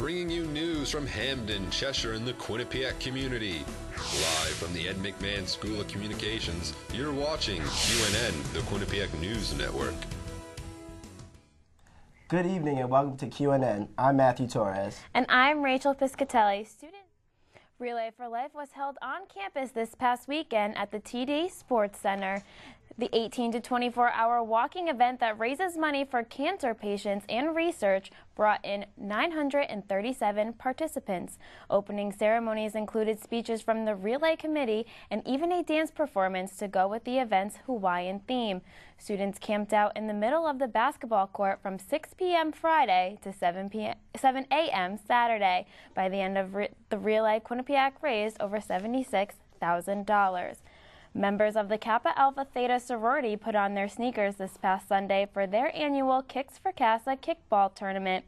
bringing you news from Hamden, Cheshire, and the Quinnipiac community. Live from the Ed McMahon School of Communications, you're watching QNN, the Quinnipiac News Network. Good evening and welcome to QNN. I'm Matthew Torres. And I'm Rachel Piscatelli. Student Relay for Life was held on campus this past weekend at the TD Sports Center. The 18 to 24-hour walking event that raises money for cancer patients and research brought in 937 participants. Opening ceremonies included speeches from the Relay Committee and even a dance performance to go with the event's Hawaiian theme. Students camped out in the middle of the basketball court from 6 p.m. Friday to 7 a.m. Saturday. By the end of the Relay, Quinnipiac raised over $76,000. Members of the Kappa Alpha Theta sorority put on their sneakers this past Sunday for their annual Kicks for Casa kickball tournament.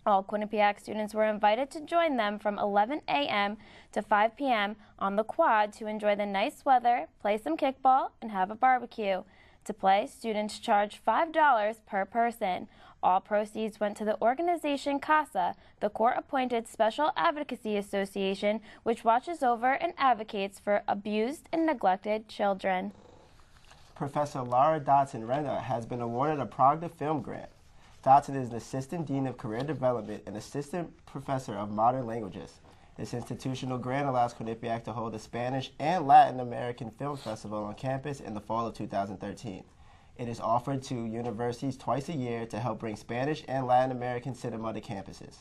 All Quinnipiac students were invited to join them from 11 a.m. to 5 p.m. on the quad to enjoy the nice weather, play some kickball, and have a barbecue. To play, students charge $5 per person. All proceeds went to the organization CASA, the court-appointed Special Advocacy Association, which watches over and advocates for abused and neglected children. Professor Laura Dotson-Renner has been awarded a Progda Film Grant. Dotson is an Assistant Dean of Career Development and Assistant Professor of Modern Languages. This institutional grant allows Quinnipiac to hold a Spanish and Latin American Film Festival on campus in the fall of 2013. It is offered to universities twice a year to help bring Spanish and Latin American cinema to campuses.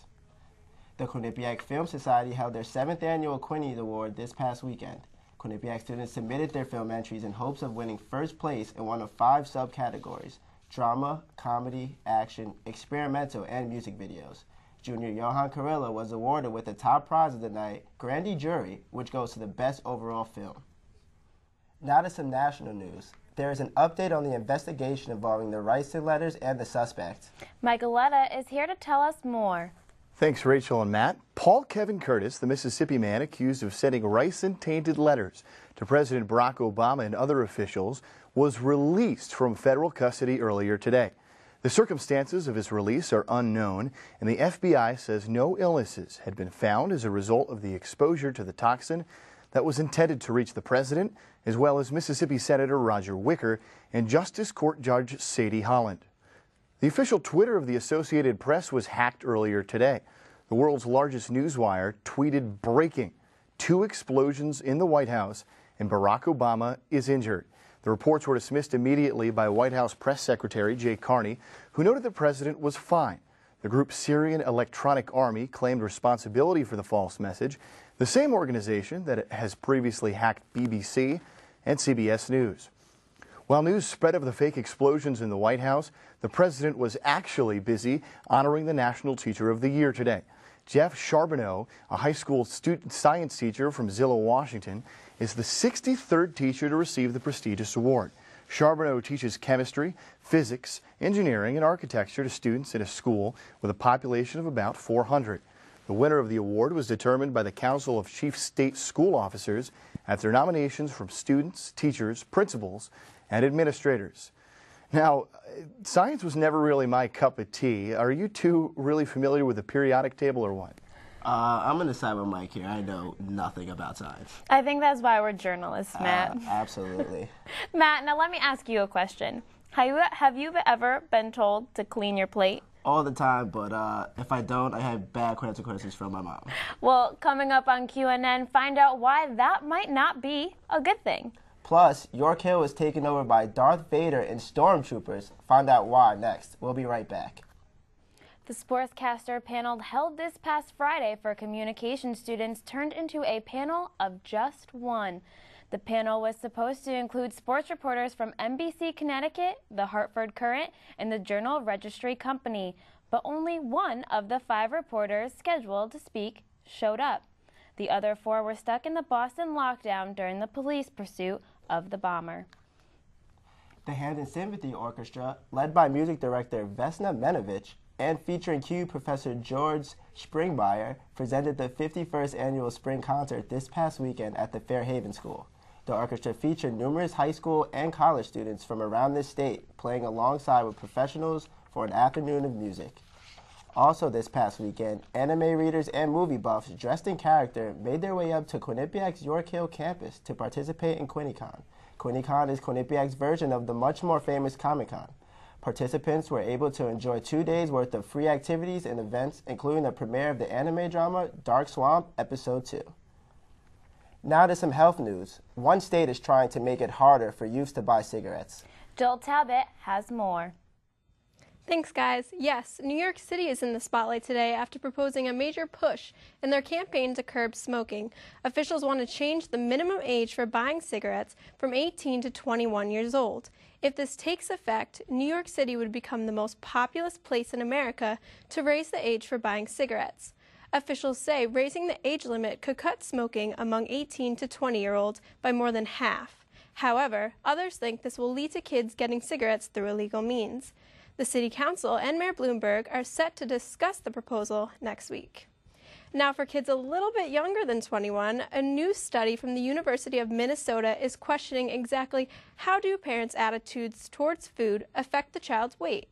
The Quinnipiac Film Society held their 7th annual Quinnies Award this past weekend. Quinnipiac students submitted their film entries in hopes of winning first place in one of 5 subcategories: drama, comedy, action, experimental, and music videos. Junior Johan Carrillo was awarded with the top prize of the night, Grandi Jury, which goes to the best overall film. Now to some national news. There is an update on the investigation involving the ricin letters and the suspect. Michaeletta is here to tell us more. Thanks, Rachel and Matt. Paul Kevin Curtis, the Mississippi man accused of sending ricin-tainted letters to President Barack Obama and other officials, was released from federal custody earlier today. The circumstances of his release are unknown, and the FBI says no illnesses had been found as a result of the exposure to the toxin that was intended to reach the president, as well as Mississippi Senator Roger Wicker and Justice Court Judge Sadie Holland. The official Twitter of the Associated Press was hacked earlier today. The world's largest newswire tweeted breaking: 2 explosions in the White House and Barack Obama is injured. The reports were dismissed immediately by White House Press Secretary Jay Carney, who noted the president was fine. The group Syrian Electronic Army claimed responsibility for the false message, the same organization that has previously hacked BBC and CBS News. While news spread of the fake explosions in the White House, the president was actually busy honoring the National Teacher of the Year today. Jeff Charbonneau, a high school student science teacher from Zillow, Washington, is the 63rd teacher to receive the prestigious award. Charbonneau teaches chemistry, physics, engineering, and architecture to students in a school with a population of about 400. The winner of the award was determined by the Council of Chief State School Officers after nominations from students, teachers, principals, and administrators. Now, science was never really my cup of tea. Are you two really familiar with the periodic table or what? I'm going to side with Mike here. I know nothing about science. I think that's why we're journalists, Matt. Absolutely. Matt, now let me ask you a question. Have you ever been told to clean your plate? All the time, but if I don't, I have bad consequences from my mom. Well, coming up on QNN, find out why that might not be a good thing. Plus, York Hill is taken over by Darth Vader and stormtroopers. Find out why next. We'll be right back. The Sportscaster panel held this past Friday for communication students turned into a panel of just one. The panel was supposed to include sports reporters from NBC Connecticut, the Hartford Courant, and the Journal Registry Company, but only one of the 5 reporters scheduled to speak showed up. The other 4 were stuck in the Boston lockdown during the police pursuit of the bomber. The Hamden Symphony Orchestra, led by music director Vesna Menovich and featuring cue Professor George Springmeyer, presented the 51st annual spring concert this past weekend at the Fairhaven School. The orchestra featured numerous high school and college students from around the state playing alongside with professionals for an afternoon of music. Also this past weekend, anime readers and movie buffs dressed in character made their way up to Quinnipiac's York Hill campus to participate in QuinnyCon. QuinnyCon is Quinnipiac's version of the much more famous Comic-Con. Participants were able to enjoy 2 days worth of free activities and events, including the premiere of the anime drama Dark Swamp Episode 2. Now to some health news. One state is trying to make it harder for youths to buy cigarettes. Joel Talbot has more. Thanks, guys. Yes, New York City is in the spotlight today after proposing a major push in their campaign to curb smoking. Officials want to change the minimum age for buying cigarettes from 18 to 21 years old. If this takes effect, New York City would become the most populous place in America to raise the age for buying cigarettes. Officials say raising the age limit could cut smoking among 18 to 20-year-olds by more than half. However, others think this will lead to kids getting cigarettes through illegal means. The City Council and Mayor Bloomberg are set to discuss the proposal next week. Now, for kids a little bit younger than 21, a new study from the University of Minnesota is questioning exactly how do parents' attitudes towards food affect the child's weight.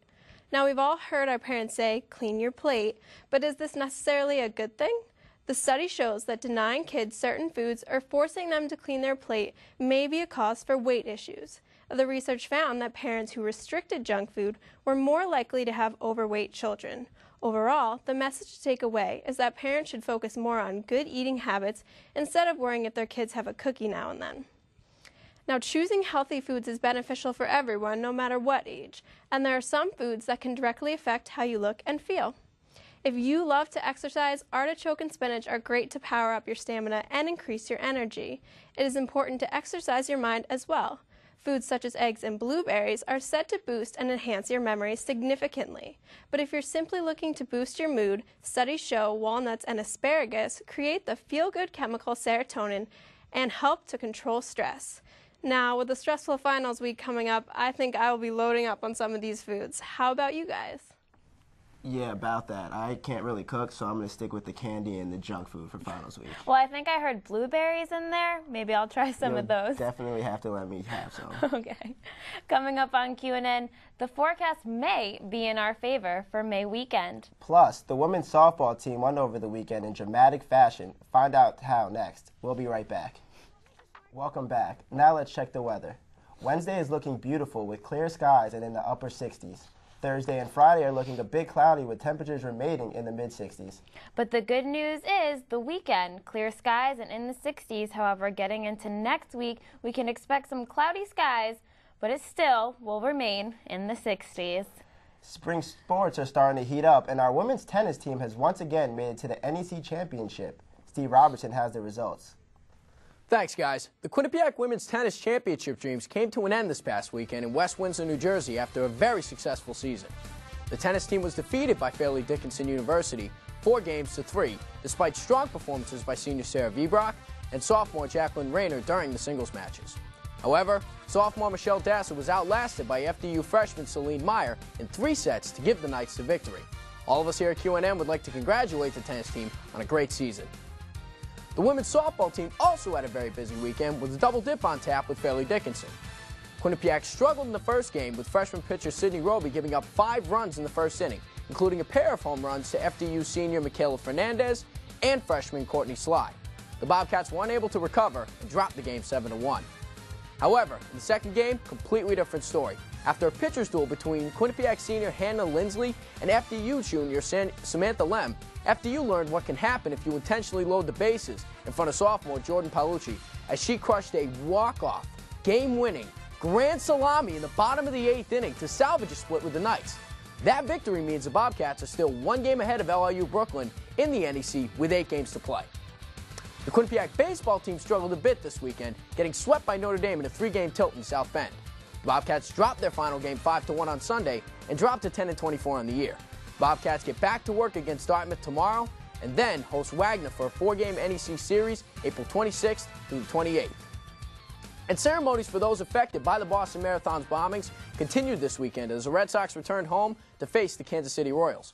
Now, we've all heard our parents say, clean your plate, but is this necessarily a good thing? The study shows that denying kids certain foods or forcing them to clean their plate may be a cause for weight issues. The research found that parents who restricted junk food were more likely to have overweight children. Overall, the message to take away is that parents should focus more on good eating habits instead of worrying if their kids have a cookie now and then. Now, choosing healthy foods is beneficial for everyone, no matter what age, and there are some foods that can directly affect how you look and feel. If you love to exercise, artichoke and spinach are great to power up your stamina and increase your energy. It is important to exercise your mind as well. Foods such as eggs and blueberries are said to boost and enhance your memory significantly. But if you're simply looking to boost your mood, studies show walnuts and asparagus create the feel-good chemical serotonin and help to control stress. Now, with the stressful finals week coming up, I think I will be loading up on some of these foods. How about you guys? Yeah, about that. I can't really cook, so I'm going to stick with the candy and the junk food for finals week. Well, I think I heard blueberries in there. Maybe I'll try some of those. Definitely have to let me have some. Okay. Coming up on QNN, the forecast may be in our favor for May weekend. Plus, the women's softball team won over the weekend in dramatic fashion. Find out how next. We'll be right back. Welcome back. Now let's check the weather. Wednesday is looking beautiful with clear skies and in the upper 60s. Thursday and Friday are looking a bit cloudy with temperatures remaining in the mid-60s. But the good news is the weekend, clear skies and in the 60s. However, getting into next week, we can expect some cloudy skies, but it still will remain in the 60s. Spring sports are starting to heat up, and our women's tennis team has once again made it to the NEC Championship. Steve Robertson has the results. Thanks, guys. The Quinnipiac Women's Tennis Championship dreams came to an end this past weekend in West Windsor, New Jersey after a very successful season. The tennis team was defeated by Fairleigh Dickinson University 4-3, despite strong performances by senior Sarah Vibrock and sophomore Jacqueline Rayner during the singles matches. However, sophomore Michelle Dasser was outlasted by FDU freshman Celine Meyer in 3 sets to give the Knights the victory. All of us here at QNN would like to congratulate the tennis team on a great season. The women's softball team also had a very busy weekend with a double dip on tap with Fairleigh Dickinson. Quinnipiac struggled in the first game with freshman pitcher Sydney Roby giving up 5 runs in the first inning, including a pair of home runs to FDU senior Michaela Fernandez and freshman Courtney Sly. The Bobcats were unable to recover and dropped the game 7-1. However, in the second game, completely different story. After a pitcher's duel between Quinnipiac senior Hannah Lindsley and FDU junior Samantha Lem, FDU learned what can happen if you intentionally load the bases in front of sophomore Jordan Paolucci as she crushed a walk-off, game-winning, grand salami in the bottom of the 8th inning to salvage a split with the Knights. That victory means the Bobcats are still 1 game ahead of LIU Brooklyn in the NEC with 8 games to play. The Quinnipiac baseball team struggled a bit this weekend, getting swept by Notre Dame in a 3-game tilt in South Bend. The Bobcats dropped their final game 5-1 on Sunday and dropped to 10-24 on the year. Bobcats get back to work against Dartmouth tomorrow and then host Wagner for a 4-game NEC series April 26th through the 28th. And ceremonies for those affected by the Boston Marathon's bombings continued this weekend as the Red Sox returned home to face the Kansas City Royals.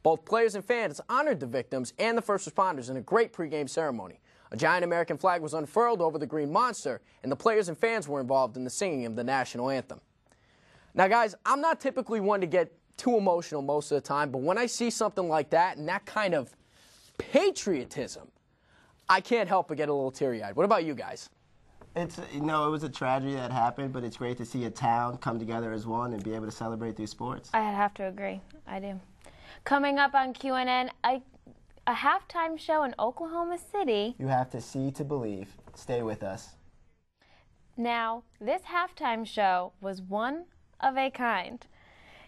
Both players and fans honored the victims and the first responders in a great pregame ceremony. A giant American flag was unfurled over the Green Monster, and the players and fans were involved in the singing of the national anthem. Now, guys, I'm not typically one to get too emotional most of the time, but when I see something like that and that kind of patriotism, I can't help but get a little teary-eyed. What about you guys? It was a tragedy that happened, but it's great to see a town come together as one and be able to celebrate through sports. I have to agree. I do. Coming up on QNN, a halftime show in Oklahoma City. You have to see to believe. Stay with us. Now, this halftime show was one of a kind.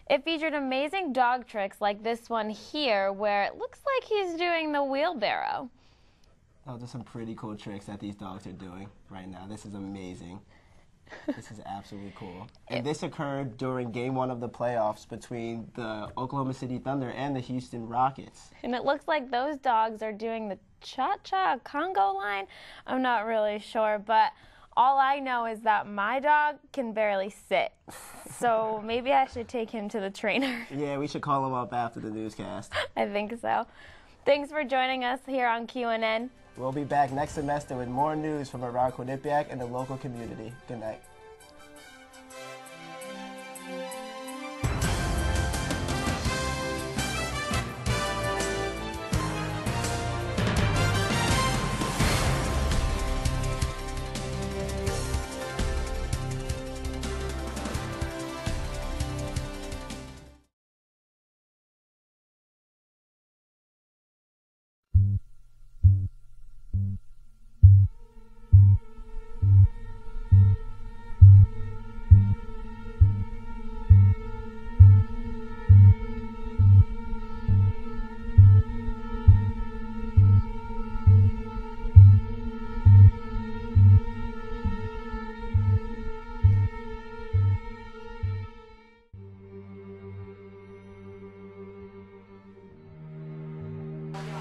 It featured amazing dog tricks like this one here, where it looks like he's doing the wheelbarrow. Oh, there's some pretty cool tricks that these dogs are doing right now. This is amazing. This is absolutely cool. And this occurred during Game 1 of the playoffs between the Oklahoma City Thunder and the Houston Rockets. And it looks like those dogs are doing the cha-cha Congo line. I'm not really sure, but all I know is that my dog can barely sit. So maybe I should take him to the trainer. Yeah, we should call him up after the newscast. I think so. Thanks for joining us here on QNN. We'll be back next semester with more news from around Quinnipiac and the local community. Good night.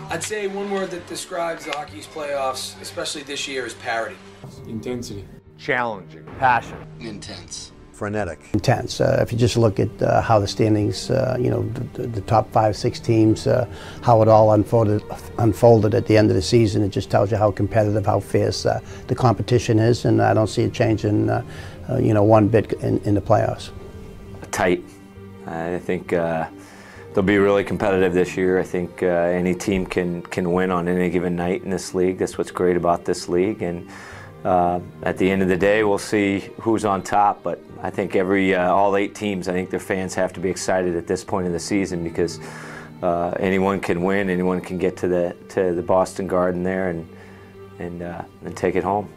I'd say one word that describes the Hockey's playoffs, especially this year, is parity. Intensity. Challenging. Passion. Intense. Frenetic. Intense. If you just look at how the standings, the top 5-6 teams, how it all unfolded at the end of the season, it just tells you how competitive, how fierce the competition is, and I don't see it changing, one bit in the playoffs. Tight. I think they'll be really competitive this year. I think any team can win on any given night in this league. That's what's great about this league. And at the end of the day, we'll see who's on top. But I think all 8 teams, I think their fans have to be excited at this point in the season because anyone can win. Anyone can get to the Boston Garden there and take it home.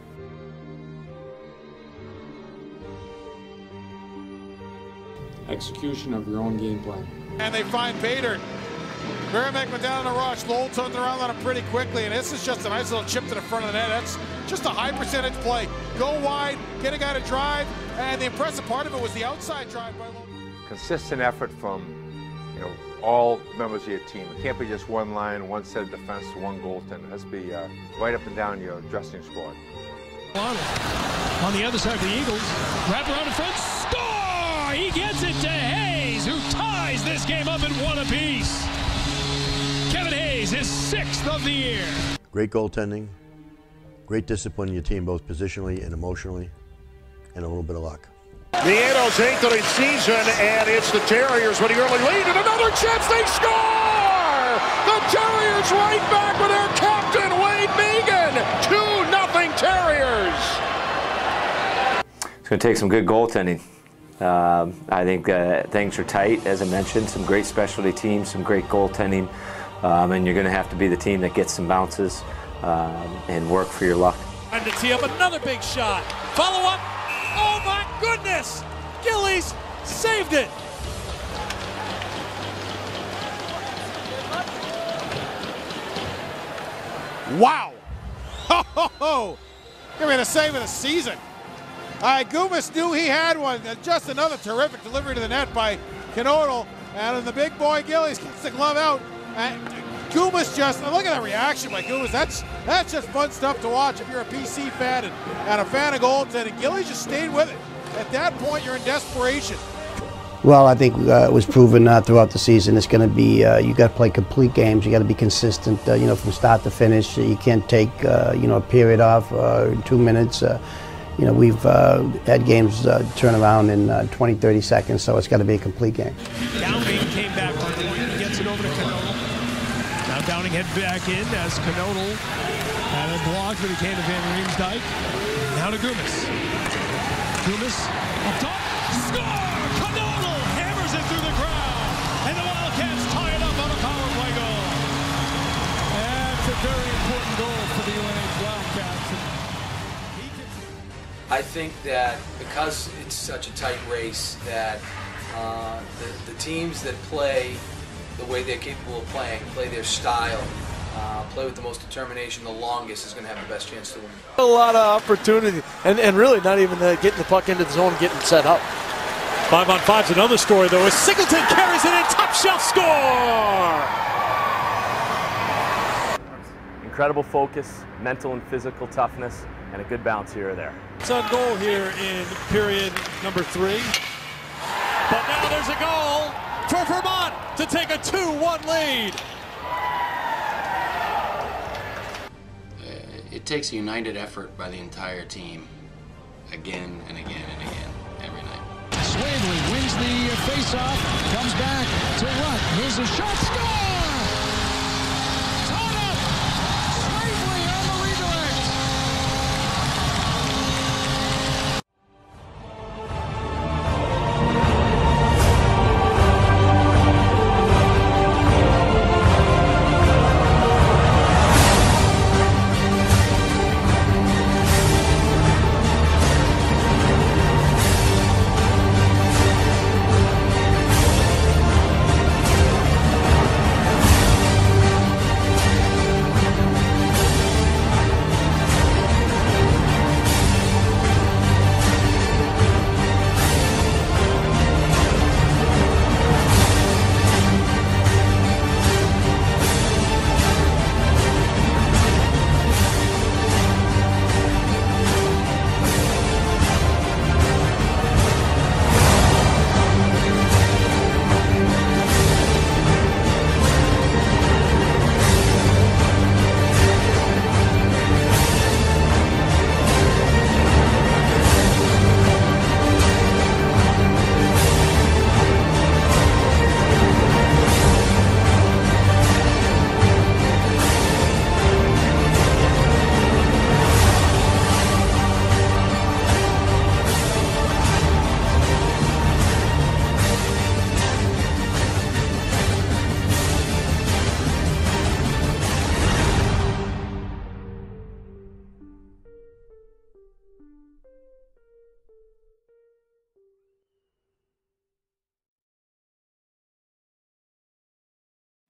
Execution of your own game plan. And they find Bader. Merrimack went down on a rush. Lowell turns around on him pretty quickly, and this is just a nice little chip to the front of the net. That's just a high percentage play. Go wide, get a guy to drive, and the impressive part of it was the outside drive by Lowell. Consistent effort from all members of your team. It can't be just one line, one set of defense, one goaltender. It has to be right up and down your dressing squad. On the other side of the Eagles, wrap around in front, score! He gets it to Hayes, who ties this game up at 1 apiece. Kevin Hayes, his 6th of the year. Great goaltending, great discipline in your team, both positionally and emotionally, and a little bit of luck. Niedo's 8th of the season, and it's the Terriers with the early lead, and another chance, they score! The Terriers right back with their captain, Wade Megan. 2-0 Terriers. It's going to take some good goaltending. I think things are tight, as I mentioned, some great specialty teams, some great goaltending, and you're going to have to be the team that gets some bounces and work for your luck. Time to tee up another big shot. Follow up. Oh my goodness! Gillies saved it. Wow! Ho, ho, ho! Give me the save of the season. Gumas knew he had one. Just another terrific delivery to the net by Knodel. And the big boy Gillies gets the glove out. And Gumas just, look at that reaction by Gumas. That's just fun stuff to watch if you're a PC fan and a fan of goaltending. Gillies just stayed with it. At that point, you're in desperation. Well, I think it was proven throughout the season. It's going to be you got to play complete games. You got to be consistent, from start to finish. You can't take a period off 2 minutes. You know, we've had games turn around in 20, 30 seconds, so it's got to be a complete game. Downing came back on the wing, gets it over to Canodal. Now Downing head back in as Canodal had a block, but he came to Van Riemsdyk. Now to Gumas. Gumas up top. Score! Canodal hammers it through the crowd. And the Wildcats tie it up on a power play goal. That's a very important goal for the UNH Wildcats. I think that because it's such a tight race, that the teams that play the way they're capable of playing, play their style, play with the most determination, the longest is going to have the best chance to win. A lot of opportunity, and really not even getting the puck into the zone, getting set up. 5-on-5's another story, though, as Singleton carries it in, top shelf score! Incredible focus, mental and physical toughness, and a good bounce here or there. It's on goal here in period number 3. But now there's a goal for Vermont to take a 2-1 lead. It takes a united effort by the entire team, again and again and again, every night. Swavely wins the face-off, comes back to Rutt. Here's a shot, score! Tied up! Swavely on the redirect.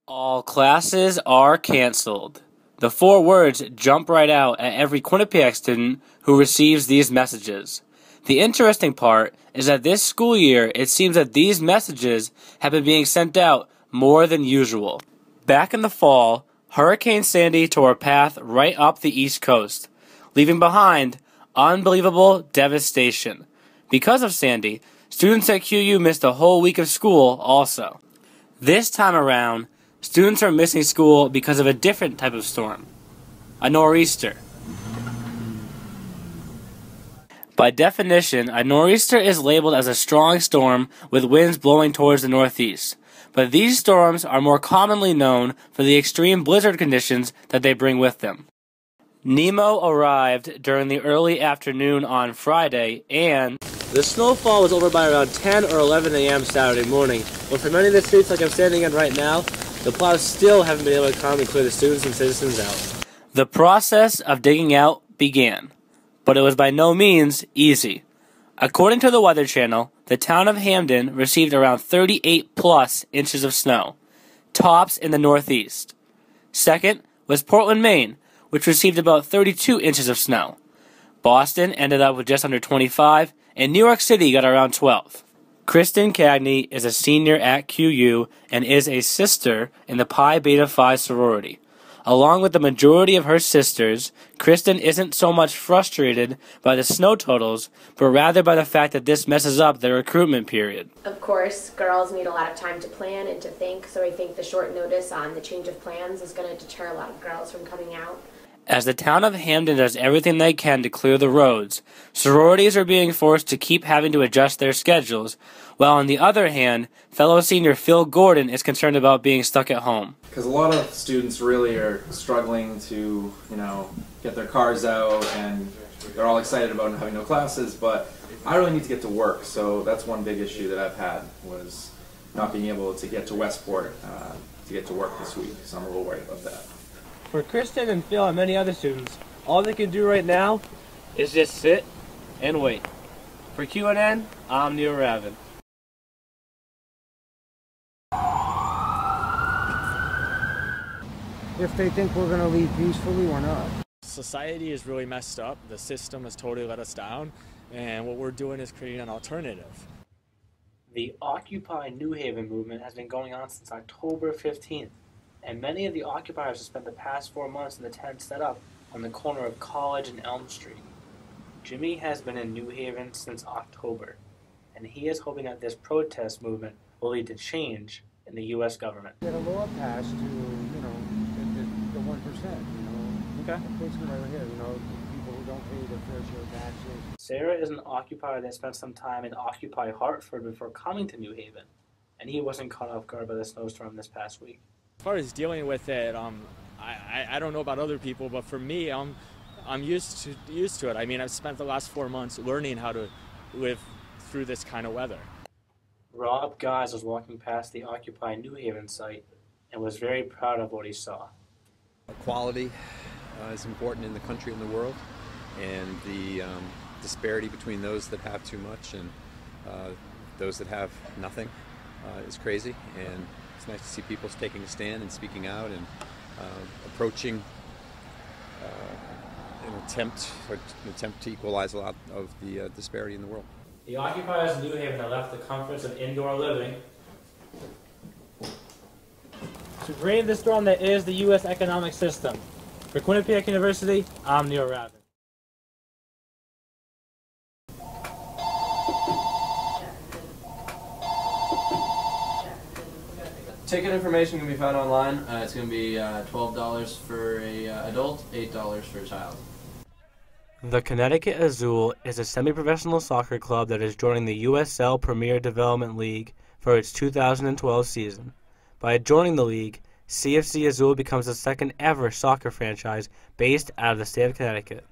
All classes are canceled. The 4 words jump right out at every Quinnipiac student who receives these messages. The interesting part is that this school year, it seems that these messages have been being sent out more than usual. Back in the fall, Hurricane Sandy tore a path right up the East Coast, leaving behind unbelievable devastation. Because of Sandy, students at QU missed a whole week of school also. This time around, students are missing school because of a different type of storm, a nor'easter. By definition, a nor'easter is labeled as a strong storm with winds blowing towards the northeast, but these storms are more commonly known for the extreme blizzard conditions that they bring with them. Nemo arrived during the early afternoon on Friday, and the snowfall was over by around 10 or 11 a.m. Saturday morning, but for many of the streets like I'm standing in right now, the plows still haven't been able to come and clear the students and citizens out. The process of digging out began, but it was by no means easy. According to the Weather Channel, the town of Hamden received around 38+ inches of snow, tops in the northeast. Second was Portland, Maine, which received about 32 inches of snow. Boston ended up with just under 25, and New York City got around 12. Kristen Cagney is a senior at QU and is a sister in the Pi Beta Phi sorority. Along with the majority of her sisters, Kristen isn't so much frustrated by the snow totals, but rather by the fact that this messes up their recruitment period. Of course, girls need a lot of time to plan and to think, so I think the short notice on the change of plans is going to deter a lot of girls from coming out. As the town of Hamden does everything they can to clear the roads, sororities are being forced to keep having to adjust their schedules, while on the other hand, fellow senior Phil Gordon is concerned about being stuck at home. Because a lot of students really are struggling to, get their cars out, and they're all excited about having no classes, but I really need to get to work, so that's one big issue that I've had, was not being able to get to Westport to get to work this week, so I'm a little worried about that. For Kristen and Phil and many other students, all they can do right now is just sit and wait. For QNN, I'm Ravin. If they think we're going to leave peacefully, we're not. Society is really messed up. The system has totally let us down, and what we're doing is creating an alternative. The Occupy New Haven movement has been going on since October 15th, and many of the occupiers have spent the past 4 months in the tent set up on the corner of College and Elm Street. Jimmy has been in New Haven since October, and he is hoping that this protest movement will lead to change in the U.S. government. Get a law passed to, the 1%, Okay. Basically right here, people who don't pay their fair share of taxes. Sarah is an occupier that spent some time in Occupy Hartford before coming to New Haven, and he wasn't caught off guard by the snowstorm this past week. As far as dealing with it, I don't know about other people, but for me, I'm used to it. I mean, I've spent the last 4 months learning how to live through this kind of weather. Rob Guys was walking past the Occupy New Haven site and was very proud of what he saw. Equality is important in the country and the world, and the disparity between those that have too much and those that have nothing is crazy. And it's nice to see people taking a stand and speaking out and approaching an attempt to equalize a lot of the disparity in the world. The occupiers in New Haven have left the comforts of indoor living to brave the storm that is the U.S. economic system. For Quinnipiac University, I'm Ravin. Ticket information can be found online. It's going to be $12 for an adult, $8 for a child. The Connecticut Azul is a semi-professional soccer club that is joining the USL Premier Development League for its 2012 season. By joining the league, CFC Azul becomes the second ever soccer franchise based out of the state of Connecticut.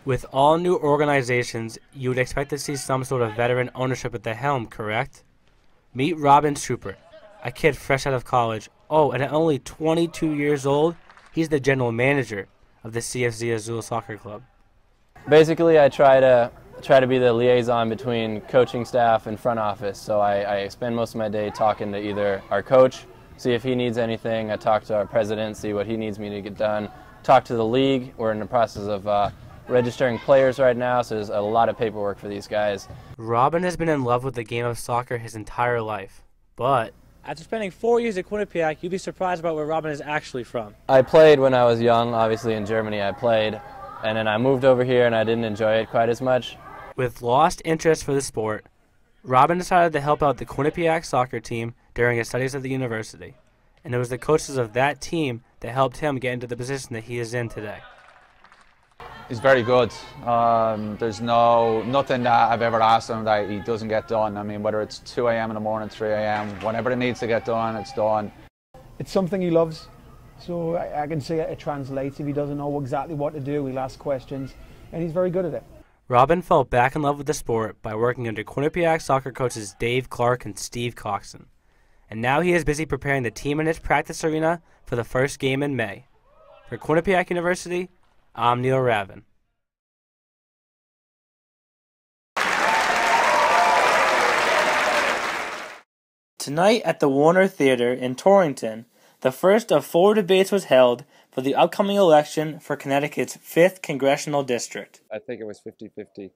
With all new organizations, you would expect to see some sort of veteran ownership at the helm, correct? Meet Robin Schubert, a kid fresh out of college. Oh, and at only 22 years old, he's the general manager of the CFC Azul Soccer Club. Basically, I try to be the liaison between coaching staff and front office. So I spend most of my day talking to either our coach, see if he needs anything. I talk to our president, see what he needs me to get done. Talk to the league. We're in the process of registering players right now, so there's a lot of paperwork for these guys. Robin has been in love with the game of soccer his entire life, but after spending 4 years at Quinnipiac, you'd be surprised about where Robin is actually from. I played when I was young, obviously in Germany I played, and then I moved over here and I didn't enjoy it quite as much. With lost interest for the sport, Robin decided to help out the Quinnipiac soccer team during his studies at the university, and it was the coaches of that team that helped him get into the position that he is in today. He's very good. There's nothing that I've ever asked him that he doesn't get done. I mean, whether it's 2 a.m. in the morning, 3 a.m., whenever it needs to get done, it's done. It's something he loves, so I can see it translates. If he doesn't know exactly what to do, he'll ask questions, and he's very good at it. Robin fell back in love with the sport by working under Quinnipiac soccer coaches Dave Clark and Steve Coxon. And now he is busy preparing the team in its practice arena for the first game in May. For Quinnipiac University, I'm Ravin. Tonight at the Warner Theater in Torrington, the first of 4 debates was held for the upcoming election for Connecticut's 5th Congressional District. I think it was 50-50,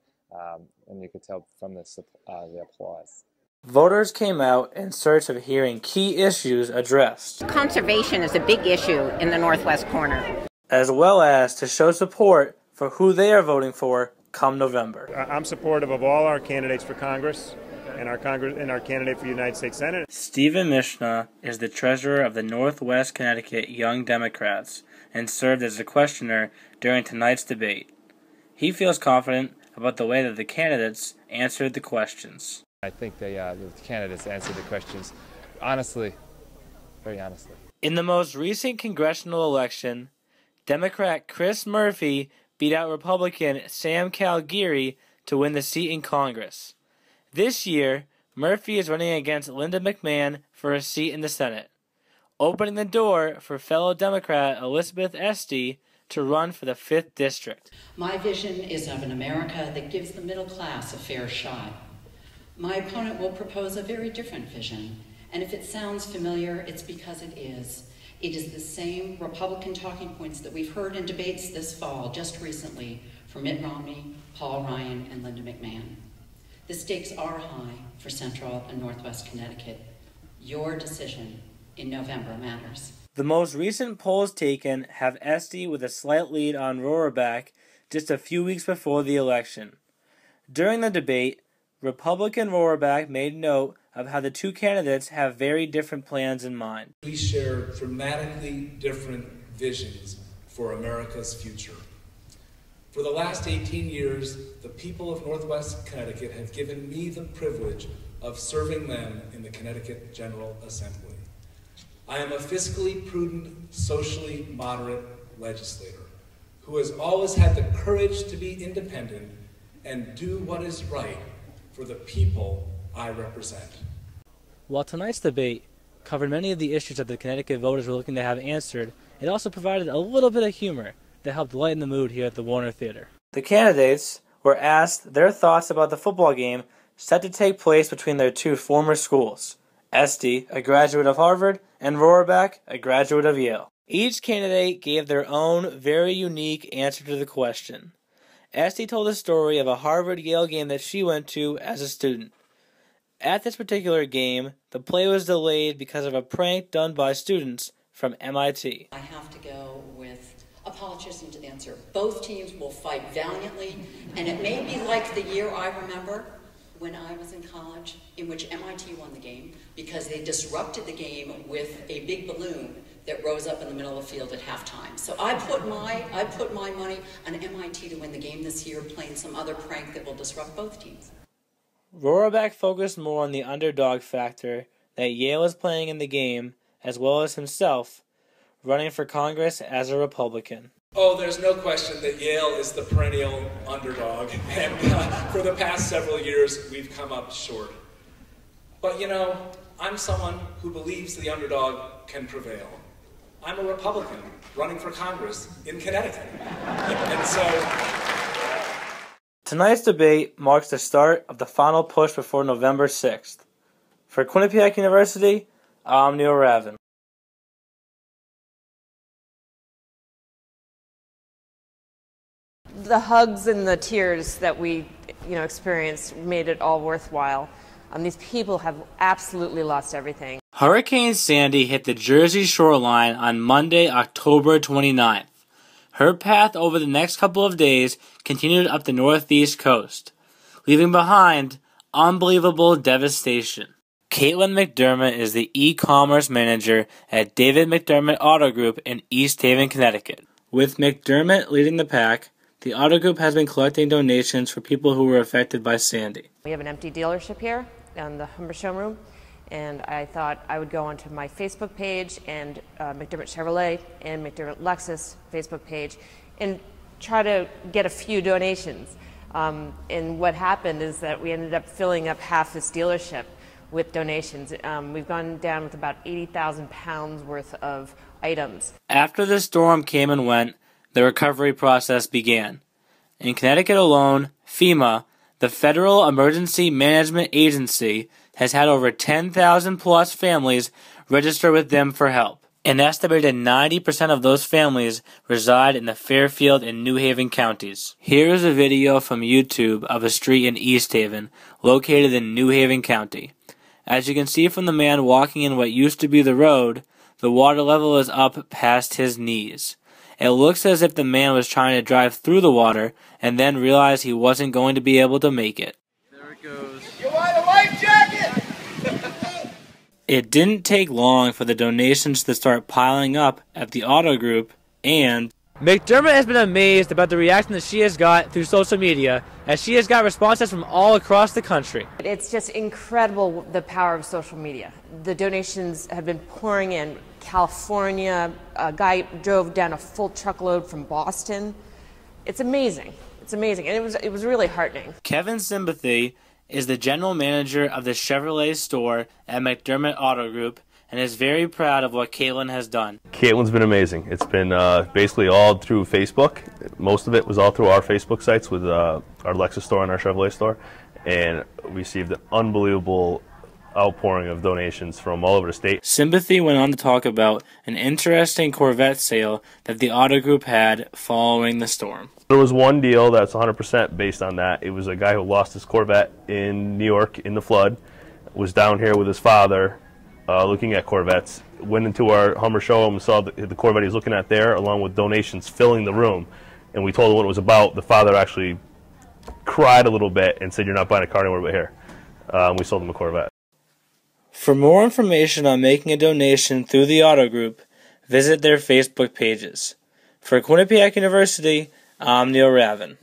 and you could tell from the applause. Voters came out in search of hearing key issues addressed. Conservation is a big issue in the northwest corner, as well as to show support for who they are voting for come November. I'm supportive of all our candidates for Congress. and our candidate for United States Senate. Stephen Mishna is the treasurer of the Northwest Connecticut Young Democrats and served as a questioner during tonight's debate. He feels confident about the way that the candidates answered the questions. I think the candidates answered the questions honestly, very honestly. In the most recent congressional election, Democrat Chris Murphy beat out Republican Sam Calgary to win the seat in Congress. This year, Murphy is running against Linda McMahon for a seat in the Senate, opening the door for fellow Democrat Elizabeth Esty to run for the 5th District. My vision is of an America that gives the middle class a fair shot. My opponent will propose a very different vision, and if it sounds familiar, it's because it is. It is the same Republican talking points that we've heard in debates this fall, just recently, from Mitt Romney, Paul Ryan, and Linda McMahon. The stakes are high for Central and Northwest Connecticut. Your decision in November matters. The most recent polls taken have Esty with a slight lead on Rohraback just a few weeks before the election. During the debate, Republican Rohraback made note of how the two candidates have very different plans in mind. We share dramatically different visions for America's future. For the last 18 years, the people of Northwest Connecticut have given me the privilege of serving them in the Connecticut General Assembly. I am a fiscally prudent, socially moderate legislator who has always had the courage to be independent and do what is right for the people I represent. While tonight's debate covered many of the issues that the Connecticut voters were looking to have answered, it also provided a little bit of humor that helped lighten the mood here at the Warner Theater. The candidates were asked their thoughts about the football game set to take place between their two former schools, Esty, a graduate of Harvard, and Rohraback, a graduate of Yale. Each candidate gave their own very unique answer to the question. Esty told the story of a Harvard-Yale game that she went to as a student. At this particular game, the play was delayed because of a prank done by students from MIT. I have to go with a politician's answer. Both teams will fight valiantly, and it may be like the year I remember when I was in college, in which MIT won the game because they disrupted the game with a big balloon that rose up in the middle of the field at halftime. So I put my money on MIT to win the game this year, playing some other prank that will disrupt both teams. Rohraback focused more on the underdog factor that Yale is playing in the game, as well as himself running for Congress as a Republican. Oh, there's no question that Yale is the perennial underdog, and for the past several years, we've come up short. But you know, I'm someone who believes the underdog can prevail. I'm a Republican running for Congress in Connecticut. And so... Tonight's debate marks the start of the final push before November 6th. For Quinnipiac University, I'm Neil Ravin. The hugs and the tears that we experienced made it all worthwhile. These people have absolutely lost everything. Hurricane Sandy hit the Jersey shoreline on Monday, October 29th. Her path over the next couple of days continued up the northeast coast, leaving behind unbelievable devastation. Caitlin McDermott is the e-commerce manager at David McDermott Auto Group in East Haven, Connecticut. With McDermott leading the pack, the auto group has been collecting donations for people who were affected by Sandy. We have an empty dealership here in the Humber showroom, and I thought I would go onto my Facebook page and McDermott Chevrolet and McDermott Lexus Facebook page and try to get a few donations. And what happened is that we ended up filling up half this dealership with donations. We've gone down with about 80,000 pounds worth of items. After the storm came and went, the recovery process began. In Connecticut alone, FEMA, the Federal Emergency Management Agency, has had over 10,000 plus families register with them for help. An estimated 90% of those families reside in the Fairfield and New Haven counties. Here is a video from YouTube of a street in East Haven, located in New Haven County. As you can see from the man walking in what used to be the road, the water level is up past his knees. It looks as if the man was trying to drive through the water and then realized he wasn't going to be able to make it. There it goes. You want a life jacket? It didn't take long for the donations to start piling up at the auto group, and McDermott has been amazed about the reaction that she has got through social media, as she has got responses from all across the country. It's just incredible, the power of social media. The donations have been pouring in. California, a guy drove down a full truckload from Boston. It's amazing. It's amazing, and it was really heartening. Kevin Sympathy is the general manager of the Chevrolet store at McDermott Auto Group and is very proud of what Caitlin has done. Caitlin's been amazing. It's been basically all through Facebook. Most of it was all through our Facebook sites with our Lexus store and our Chevrolet store, and we received an unbelievable outpouring of donations from all over the state. Sympathy went on to talk about an interesting Corvette sale that the auto group had following the storm. There was one deal that's 100% based on that. It was a guy who lost his Corvette in New York in the flood, was down here with his father looking at Corvettes, went into our Hummer showroom and saw the Corvette he was looking at there, along with donations filling the room, and we told him what it was about. The father actually cried a little bit and said, "You're not buying a car anywhere but here." We sold him a Corvette. For more information on making a donation through the auto group, visit their Facebook pages. For Quinnipiac University, I'm Neil Ravin.